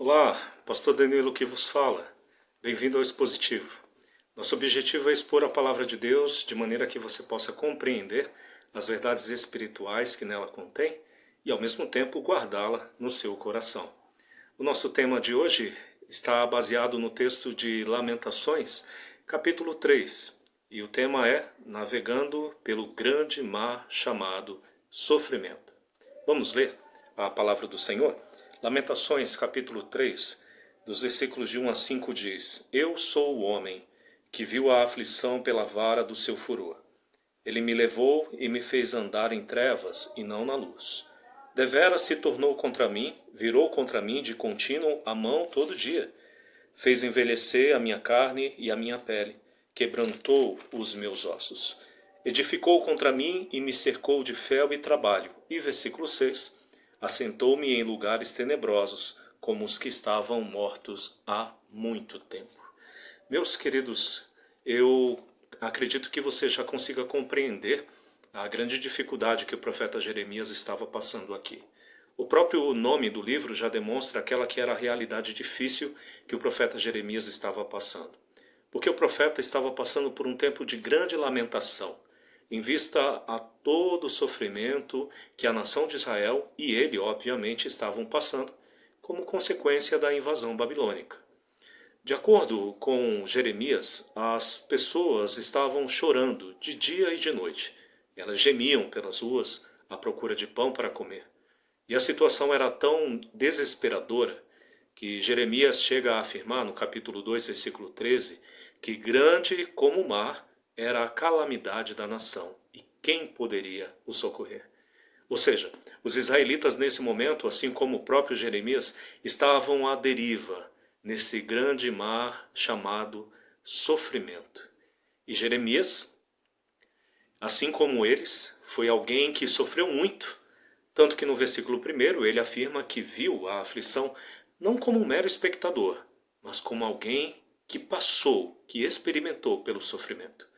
Olá, Pastor Danilo que vos fala. Bem-vindo ao Expositivo. Nosso objetivo é expor a Palavra de Deus de maneira que você possa compreender as verdades espirituais que nela contém e, ao mesmo tempo, guardá-la no seu coração. O nosso tema de hoje está baseado no texto de Lamentações, capítulo 3, e o tema é Navegando pelo grande mar chamado Sofrimento. Vamos ler a palavra do Senhor? Lamentações, capítulo 3, dos versículos de 1 a 5 diz: Eu sou o homem que viu a aflição pela vara do seu furor. Ele me levou e me fez andar em trevas e não na luz. Deveras se tornou contra mim, virou contra mim de contínuo a mão todo dia. Fez envelhecer a minha carne e a minha pele, quebrantou os meus ossos. Edificou contra mim e me cercou de fel e trabalho. E versículo 6. Assentou-me em lugares tenebrosos, como os que estavam mortos há muito tempo. Meus queridos, eu acredito que você já consiga compreender a grande dificuldade que o profeta Jeremias estava passando aqui. O próprio nome do livro já demonstra aquela que era a realidade difícil que o profeta Jeremias estava passando. Porque o profeta estava passando por um tempo de grande lamentação, em vista a todo o sofrimento que a nação de Israel e ele, obviamente, estavam passando como consequência da invasão babilônica. De acordo com Jeremias, as pessoas estavam chorando de dia e de noite. Elas gemiam pelas ruas à procura de pão para comer. E a situação era tão desesperadora que Jeremias chega a afirmar no capítulo 2, versículo 13, que grande como o mar era a calamidade da nação, e quem poderia o socorrer? Ou seja, os israelitas nesse momento, assim como o próprio Jeremias, estavam à deriva nesse grande mar chamado sofrimento. E Jeremias, assim como eles, foi alguém que sofreu muito, tanto que no versículo 1 ele afirma que viu a aflição não como um mero espectador, mas como alguém que passou, que experimentou pelo sofrimento.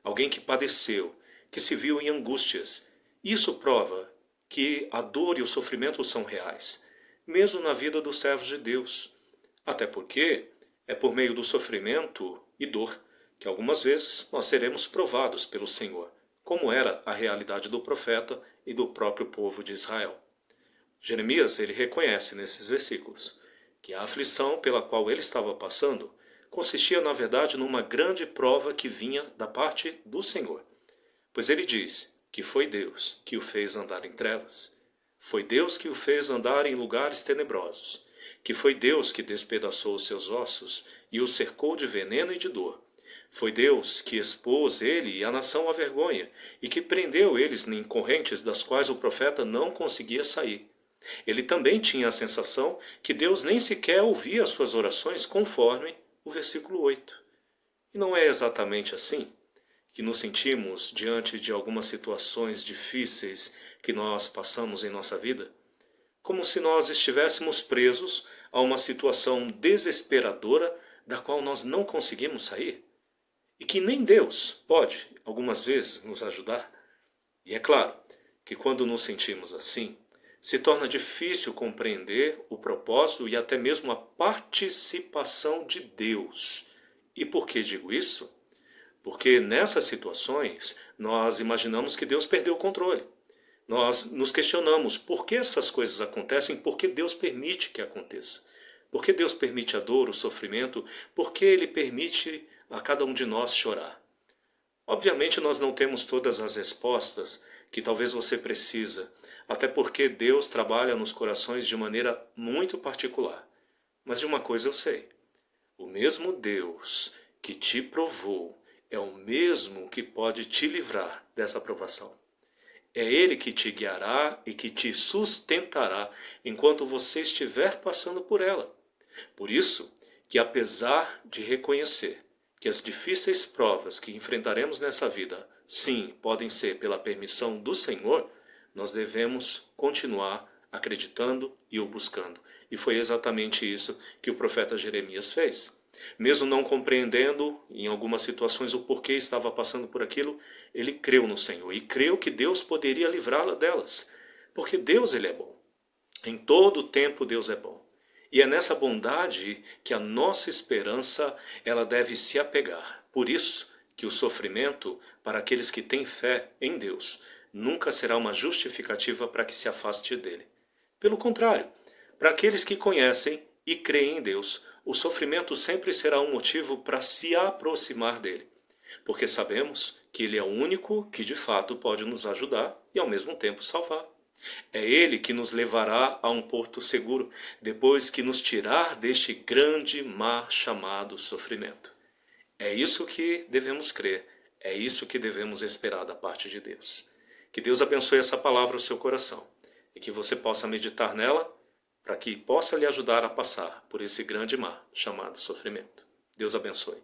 Alguém que padeceu, que se viu em angústias. Isso prova que a dor e o sofrimento são reais, mesmo na vida dos servos de Deus. Até porque é por meio do sofrimento e dor que algumas vezes nós seremos provados pelo Senhor, como era a realidade do profeta e do próprio povo de Israel. Jeremias ele reconhece nesses versículos que a aflição pela qual ele estava passando consistia na verdade numa grande prova que vinha da parte do Senhor. Pois ele diz que foi Deus que o fez andar em trevas. Foi Deus que o fez andar em lugares tenebrosos. Que foi Deus que despedaçou os seus ossos e o cercou de veneno e de dor. Foi Deus que expôs ele e a nação à vergonha e que prendeu eles em correntes das quais o profeta não conseguia sair. Ele também tinha a sensação que Deus nem sequer ouvia as suas orações conforme o versículo 8. E não é exatamente assim que nos sentimos diante de algumas situações difíceis que nós passamos em nossa vida? Como se nós estivéssemos presos a uma situação desesperadora da qual nós não conseguimos sair? E que nem Deus pode, algumas vezes, nos ajudar? E é claro que quando nos sentimos assim, se torna difícil compreender o propósito e até mesmo a participação de Deus. E por que digo isso? Porque nessas situações nós imaginamos que Deus perdeu o controle. Nós nos questionamos por que essas coisas acontecem, por que Deus permite que aconteça. Por que Deus permite a dor, o sofrimento, por que Ele permite a cada um de nós chorar. Obviamente nós não temos todas as respostas que talvez você precisa, até porque Deus trabalha nos corações de maneira muito particular. Mas de uma coisa eu sei, o mesmo Deus que te provou é o mesmo que pode te livrar dessa provação. É Ele que te guiará e que te sustentará enquanto você estiver passando por ela. Por isso que apesar de reconhecer que as difíceis provas que enfrentaremos nessa vida, sim, podem ser pela permissão do Senhor, nós devemos continuar acreditando e o buscando. E foi exatamente isso que o profeta Jeremias fez. Mesmo não compreendendo em algumas situações o porquê estava passando por aquilo, ele creu no Senhor e creu que Deus poderia livrá-la delas. Porque Deus ele é bom. Em todo o tempo Deus é bom. E é nessa bondade que a nossa esperança ela deve se apegar. Por isso que o sofrimento, para aqueles que têm fé em Deus, nunca será uma justificativa para que se afaste dele. Pelo contrário, para aqueles que conhecem e creem em Deus, o sofrimento sempre será um motivo para se aproximar dele, porque sabemos que ele é o único que de fato pode nos ajudar e ao mesmo tempo salvar. É ele que nos levará a um porto seguro, depois que nos tirar deste grande mar chamado sofrimento. É isso que devemos crer, é isso que devemos esperar da parte de Deus. Que Deus abençoe essa palavra ao seu coração e que você possa meditar nela para que possa lhe ajudar a passar por esse grande mar chamado sofrimento. Deus abençoe.